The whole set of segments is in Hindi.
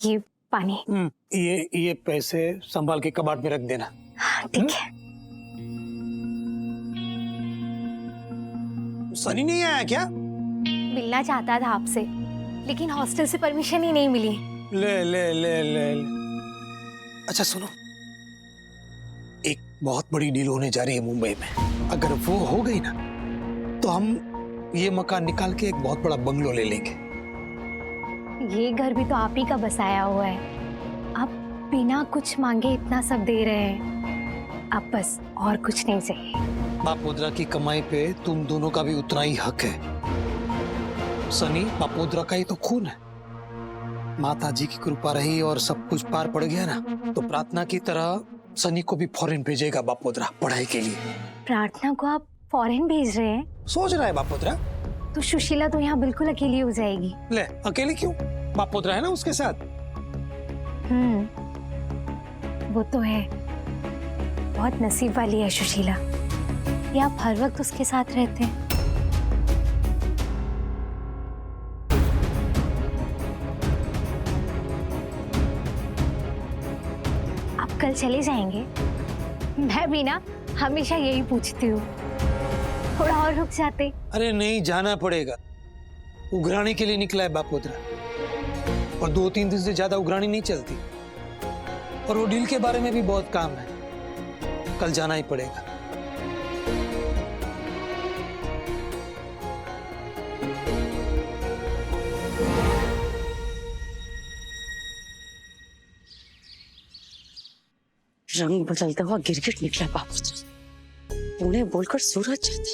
ये पानी। ये पैसे संभाल के कबाड़ में रख देना। हाँ, ठीक है। सनी नहीं आया क्या? मिलना चाहता था आपसे, लेकिन हॉस्टल से परमिशन ही नहीं मिली। ले ले ले ले, ले। अच्छा सुनो, एक बहुत बड़ी डील होने जा रही है मुंबई में। अगर वो हो गई ना तो हम ये मकान निकाल के एक बहुत बड़ा बंगलो ले लेंगे। ये घर भी तो आप ही का बसाया हुआ है। आप बिना कुछ मांगे इतना सब दे रहे हैं। आप बस और कुछ नहीं चाहिए। बापोद्रा की कमाई पे तुम दोनों का भी उतना ही हक है। सनी बापोद्रा का ही तो खून है। माता जी की कृपा रही और सब कुछ पार पड़ गया ना, तो प्रार्थना की तरह सनी को भी फॉरेन भेजेगा बापोद्रा पढ़ाई के लिए। प्रार्थना को आप फॉरेन भेज रहे हैं? सोच रहा है बापोद्रा। तो सुशीला तो यहाँ बिल्कुल अकेली हो जाएगी। ले, अकेली क्यों? बापोद्रा है ना उसके साथ। वो तो है। बहुत नसीब वाली है सुशीला। ये आप हर वक्त उसके साथ रहते हैं। आप कल चले जाएंगे? मैं भी ना हमेशा यही पूछती हूँ, थोड़ा और रुक जाते। अरे नहीं, जाना पड़ेगा। उघराणी के लिए निकला है बापोद्रा, और 2-3 दिन से ज्यादा उघराणी नहीं चलती। और वो डील के बारे में भी बहुत काम है। कल जाना ही पड़ेगा। रंग बदलता हुआ गिरगिट निकला बापोद्रा। पुणे बोलकर सूरत जाती।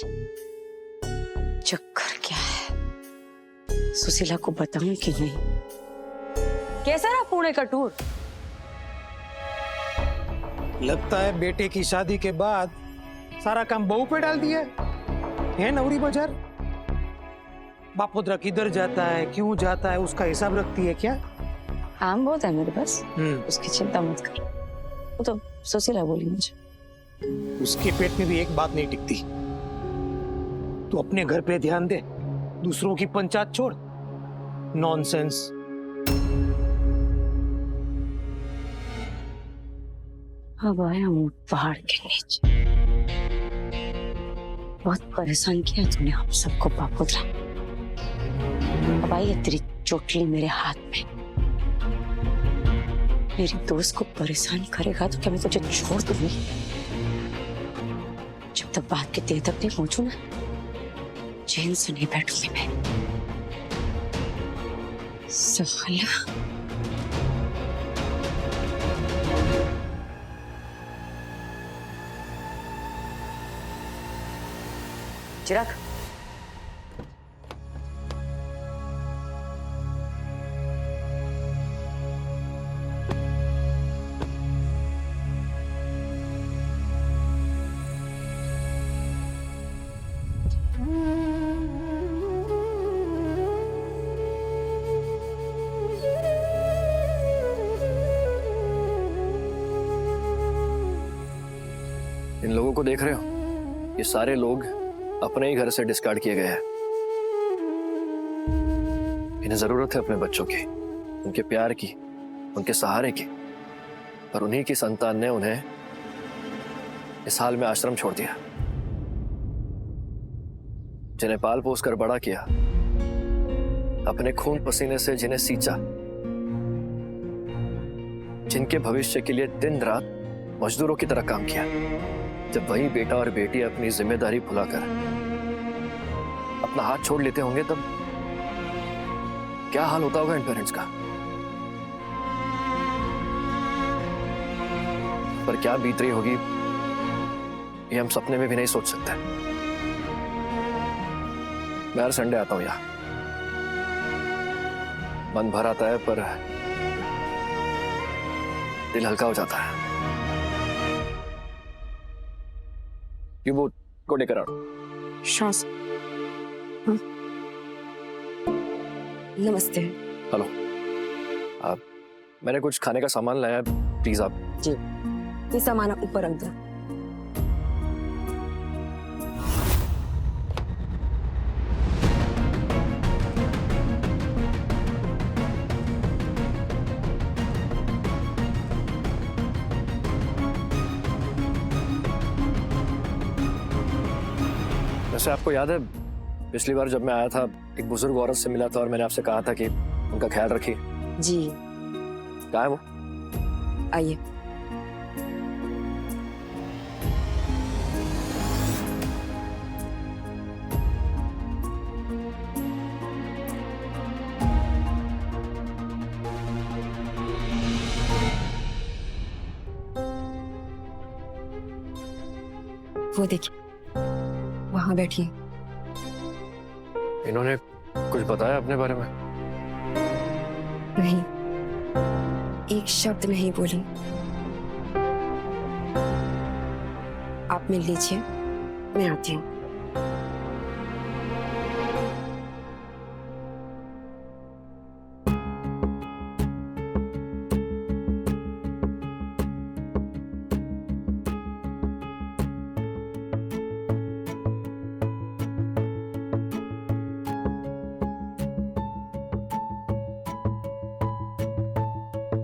चक्कर क्या है? सुशीला को बताऊं कि नहीं? कैसा रहा पुणे का टूर? लगता है बेटे की शादी के बाद सारा काम बहू पे डाल दिया है नवरी बाजार। बापोद्रा किधर जाता है, क्यों जाता है, उसका हिसाब रखती है क्या? काम बहुत है मेरे पास, उसकी चिंता मत कर। वो तो सुशीला बोली मुझे। उसके पेट में भी एक बात नहीं टिकती। तू अपने घर पे ध्यान दे, दूसरों की पंचायत छोड़। नॉनसेंस। अब आया हूँ पहाड़ के नीचे। बहुत परेशान किया तूने हम सबको बापोद्रा। अब आई है तेरी चोटली मेरे हाथ में। मेरी दोस्त को परेशान करेगा तो क्या मैं तुझे छोड़ दूंगी? जब तक बात के देर तक नहीं पहुंचू ना, चैन से नहीं बैठूंगी मैं। साला। चिराग, इन लोगों को देख रहे हो? ये सारे लोग अपने ही घर से डिस्कार्ड किए गए हैं। इन्हें जरूरत है अपने बच्चों की, उनके प्यार की, उनके सहारे की, पर उन्हीं की संतान ने उन्हें इस हाल में आश्रम छोड़ दिया। जिन्हें पाल पोस कर बड़ा किया, अपने खून पसीने से जिन्हें सींचा, जिनके भविष्य के लिए दिन रात मजदूरों की तरह काम किया, जब वही बेटा और बेटी अपनी जिम्मेदारी भुलाकर अपना हाथ छोड़ लेते होंगे, तब क्या हाल होता होगा इन पेरेंट्स का? पर क्या बीत रही होगी ये हम सपने में भी नहीं सोच सकते। मैं हर संडे आता हूं यहाँ। मन भर आता है पर दिल हल्का हो जाता है। ये वो को लेकर आओ। श्वास। नमस्ते। हेलो। मैंने कुछ खाने का सामान लाया, प्लीज आप। जी, ये सामान ऊपर रख दो। वैसे आपको याद है पिछली बार जब मैं आया था एक बुजुर्ग औरत से मिला था और मैंने आपसे कहा था कि उनका ख्याल रखिए। जी कहाँ है वो? आइए। वो देखिए वहां बैठी है। इन्होंने कुछ बताया अपने बारे में? नहीं, एक शब्द नहीं बोली। आप मिल लीजिए, मैं आती हूँ।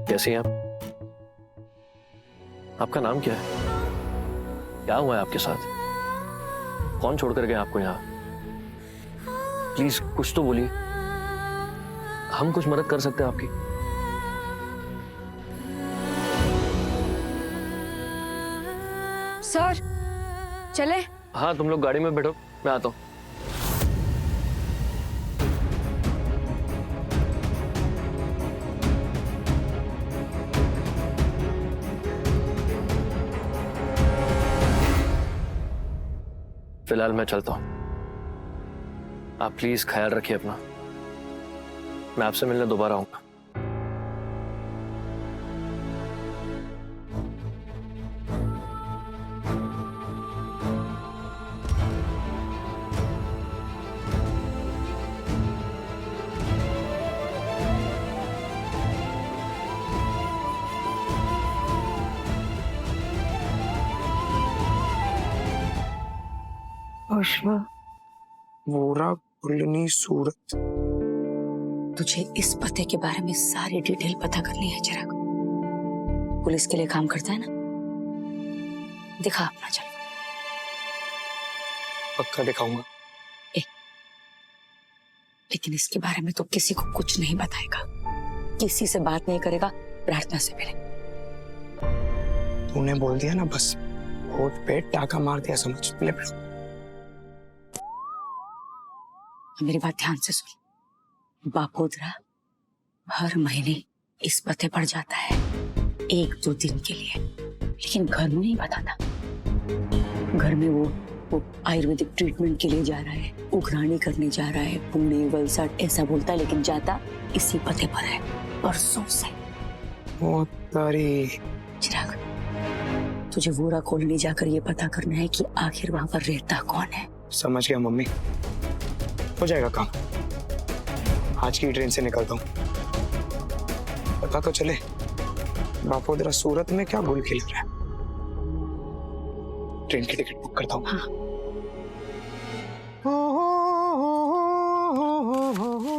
कैसी हैं आप? आपका नाम क्या है? क्या हुआ है आपके साथ? कौन छोड़ कर गए आपको यहाँ? प्लीज कुछ तो बोलिए, हम कुछ मदद कर सकते हैं आपकी। सर चले? हाँ तुम लोग गाड़ी में बैठो, मैं आता हूँ। फिलहाल मैं चलता हूं, आप प्लीज ख्याल रखिए अपना। मैं आपसे मिलने दोबारा आऊंगा। अश्मा, वोरा, कुलनी, सूरत। तुझे इस पते के बारे में सारी डिटेल पता करनी है चिराग। पुलिस के लिए काम करता है ना, दिखा अपना चल। पक्का दिखाऊंगा। लेकिन इसके बारे में तो किसी को कुछ नहीं बताएगा, किसी से बात नहीं करेगा प्रार्थना से पहले। तूने बोल दिया ना, बस होठ पे टाका मार दिया, समझ ले। मेरी बात ध्यान से सुन। बापोद्रा हर महीने इस पते पर जाता है 1-2 दिन के लिए, लेकिन घर में नहीं बताता। घर में वो आयुर्वेदिक ट्रीटमेंट के लिए जा रहा है, उघरानी करने जा रहा है, पुणे वलसाड ऐसा बोलता है, लेकिन जाता इसी पते पर है परसों से। ओ तारी। चिराग, तुझे वोरा कॉलोनी जाकर ये पता करना है कि आखिर वहां पर रहता कौन है। समझ गया मम्मी, हो जाएगा काम। आज की ट्रेन से निकलता हूँ। पता तो चले बापोद्रा सूरत में क्या गुल खिला रहा है। ट्रेन की टिकट बुक करता हूँ। हाँ।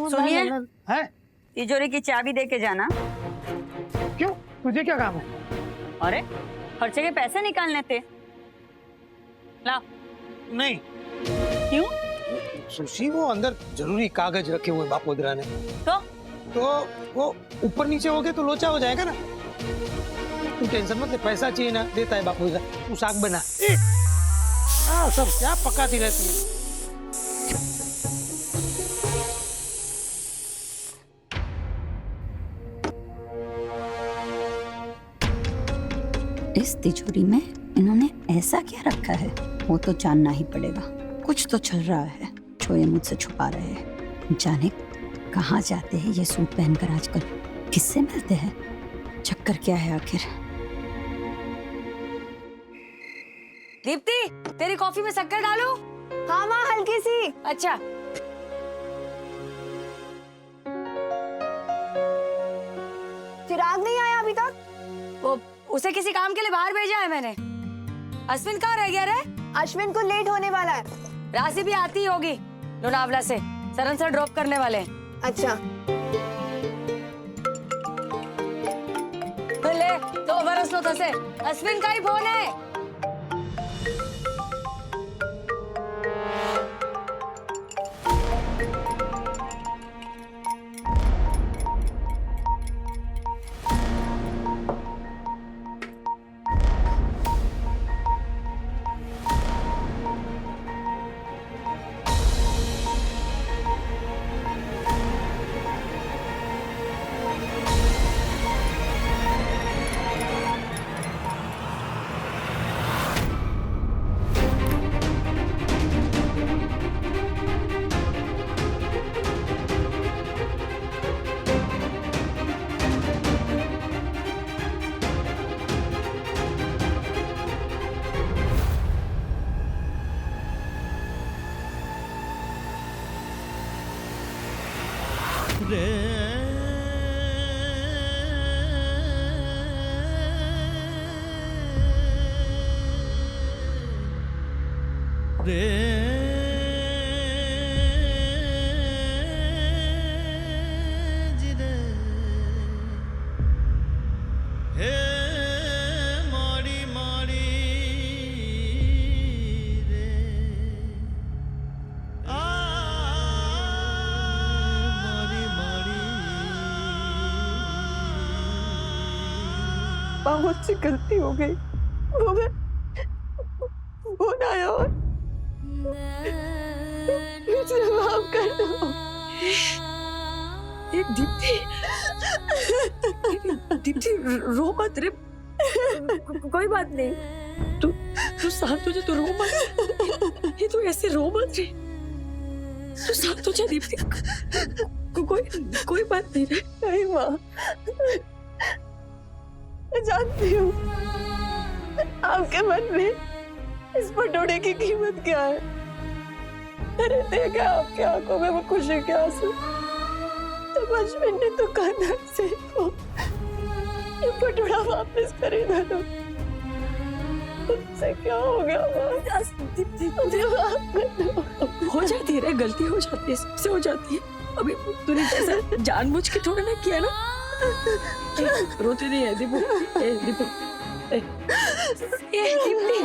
सुनिए, है? तिजोरी की चाबी दे के जाना। क्यों, तुझे क्या काम है? अरे खर्चे के पैसे निकालने थे। ला। नहीं। क्यों? सुशी, वो अंदर जरूरी कागज रखे हुए बापोद्रा ने। तो वो ऊपर नीचे हो गए तो लोचा हो जाएगा ना। तू टेंशन मत ले, पैसा चाहिए ना, देता है बापोद्रा। तू साग बना। सब क्या पकाती रहती है। इस तिजोरी में इन्होंने ऐसा क्या रखा है, वो तो जानना ही पड़ेगा। कुछ तो चल रहा है जो ये मुझसे छुपा रहे हैं। जाने कहाँ जाते हैं ये सूट पहनकर आजकल, किससे मिलते हैं, चक्कर क्या है आखिर। दीप्ति, तेरी कॉफी में शक्कर डालूं? हाँ माँ, हल्की सी। अच्छा। चिराग नहीं आया अभी तक? वो उसे किसी काम के लिए बाहर भेजा है मैंने। अश्विन कहाँ रह गया रे? अश्विन को लेट होने वाला है। राशि भी आती होगी लोनावला से, सरन सर ड्रॉप करने वाले हैं। अच्छा। ले, तो बरस लो थसे। अश्विन का ही फोन है। मुझसे गलती हो गई, वो मैं आया और मुझे माफ कर दो। दीप्ति, दीप्ति रो मत रे, कोई बात नहीं, तू शांत हो जा, तू रो मत, ये तू ऐसे रो मत रे, तू शांत हो जा दीप्ति, कोई बात नहीं रे। नहीं माँ, मैं जानती हूँ आपके मन में इस पटोड़े की कीमत क्या है। अरे देखा आपकी आंखों में वो खुशी के आंसू, तो बचपन ने दुकानदार से ये पटोड़ा वापस खरीदा लो। तुमसे क्या हो गया? हो जाती है, गलती हो जाती है, सबसे हो जाती है। अभी तूने जैसा जानबूझ के थोड़ा ना किया ना। रोती नहीं है दीपू, दीपू, दीप्ति।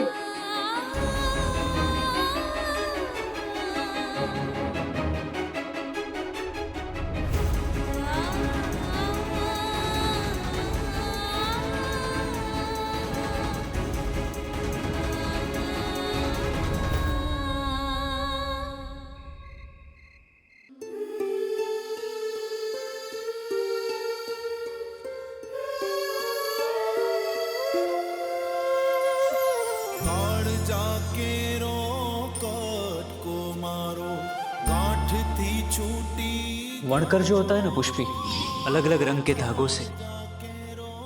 वणकर जो होता है ना पुष्पी, अलग अलग रंग के धागों से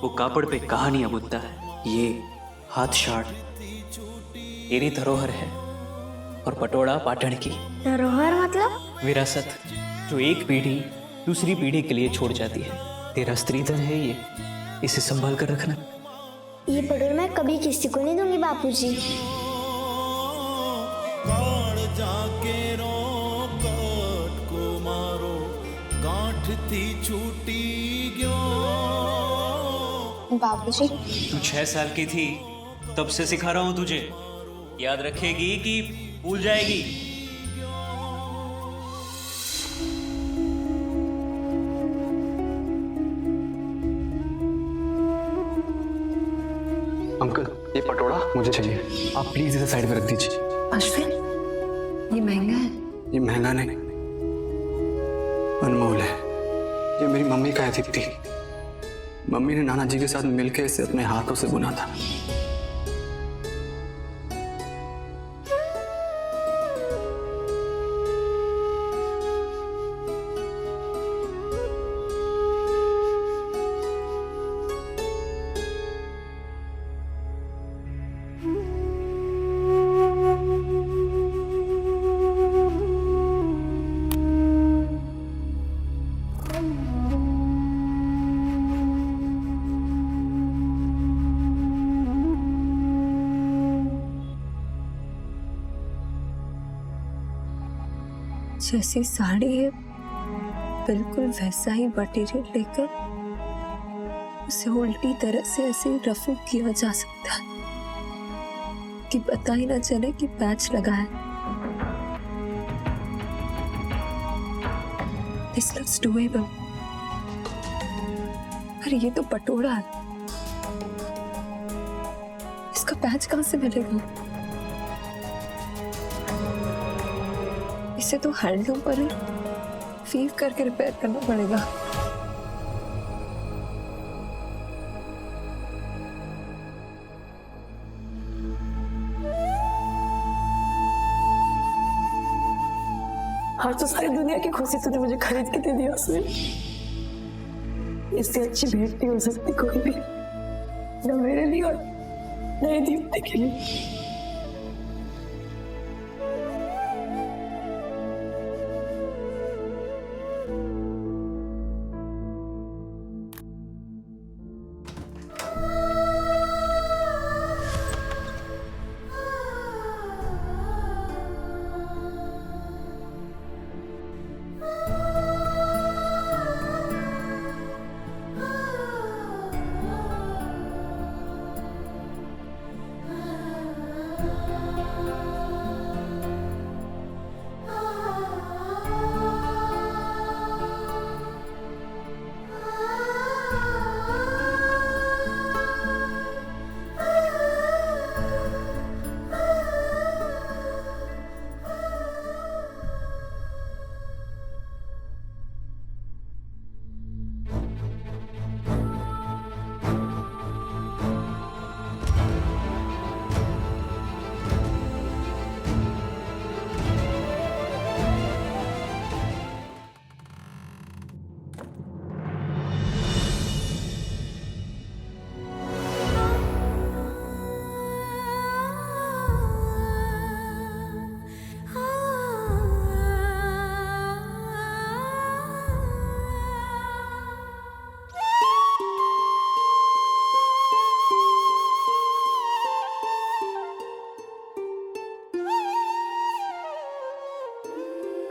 वो कापड़ पे कहानियां बुनता है। ये हाथ शाड़ तेरी धरोहर है और पटोड़ा पाटण की धरोहर मतलब विरासत, जो एक पीढ़ी दूसरी पीढ़ी के लिए छोड़ जाती है। तेरा स्त्रीधन है ये, इसे संभाल कर रखना। ये पटोड़ा मैं कभी किसी को नहीं दूंगी बापूजी। बाबूजी, तू 6 साल की थी तब से सिखा रहा हूं तुझे, याद रखेगी कि भूल जाएगी? अंकल, ये पटोड़ा मुझे चाहिए, आप प्लीज इसे साइड में रख दीजिए। अश्विन, ये महंगा है। ये महंगा नहीं, अनमोल है। ये मेरी मम्मी का है दीप्ति। मम्मी ने नाना जी के साथ मिलकर इसे अपने हाथों से बुना था। जैसी साड़ी है बिल्कुल वैसा ही मटेरियल लेकर उसे उल्टी तरह से ऐसे रफू किया जा सकता है कि पता ही ना चले कि पैच लगा है। This looks doable। पर ये तो पटोड़ा है, इसका पैच कहाँ से मिलेगा? इसे तो हैंडलूम पर ही फील करके रिपेयर करना पड़ेगा। और तो सारी दुनिया की खुशी तूने मुझे खरीद के दे दिया उसमें। इससे अच्छी भेंट नहीं हो सकती कोई भी, न मेरे लिए और न दीप्ति के लिए।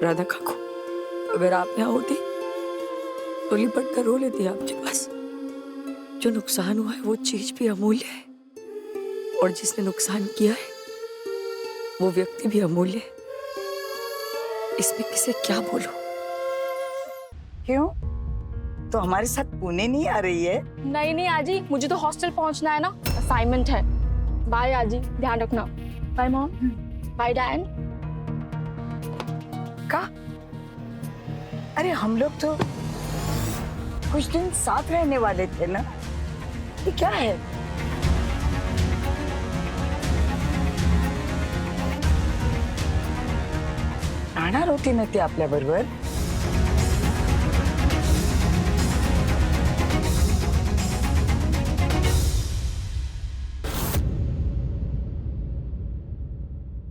राधा काकू, अगर आप यहाँ होती तो लिपट कर रो लेती आपके पास। जो नुकसान हुआ है वो चीज भी अमूल्य है, और जिसने नुकसान किया है वो व्यक्ति भी अमूल्य है। इसमें किसे क्या बोलूं? क्यों? तो हमारे साथ पुणे नहीं आ रही है? नहीं नहीं आजी, मुझे तो हॉस्टल पहुंचना है ना, असाइनमेंट है। बाय आजी, ध्यान रखना। Bye mom. Bye dad. का? अरे हम लोग तो कुछ दिन साथ रहने वाले थे ना, ये क्या है? राणा होती नव्हती आपल्या बरोबर?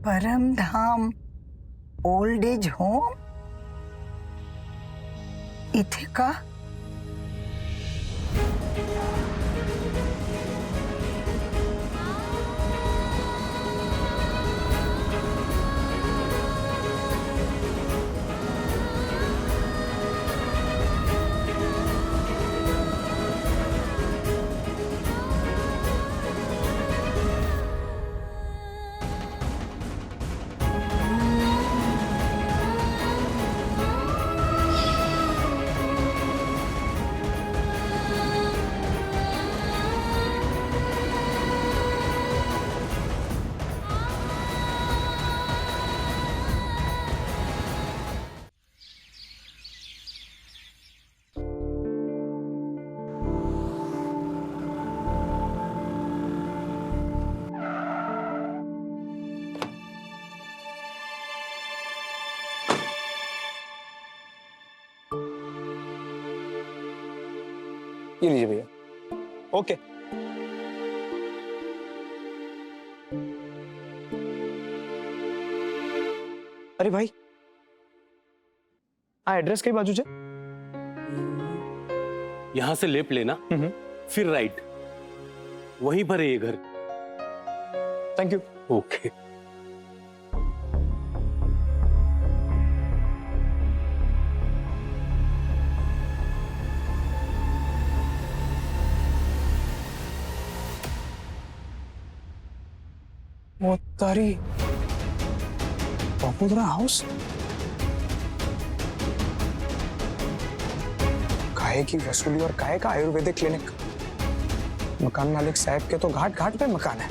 परमधाम ओल्ड एज होम इथे का? ये लीजिए भैया। ओके। अरे भाई, आ एड्रेस कई बाजू है? यहां से लेफ्ट लेना, फिर राइट, वहीं पर है ये घर। Thank you. ओके। वो तारी बापोद्रा हाउस, काहे की वसूली और काहे का आयुर्वेदिक क्लिनिक। मकान मालिक साहब के तो घाट घाट पे मकान है।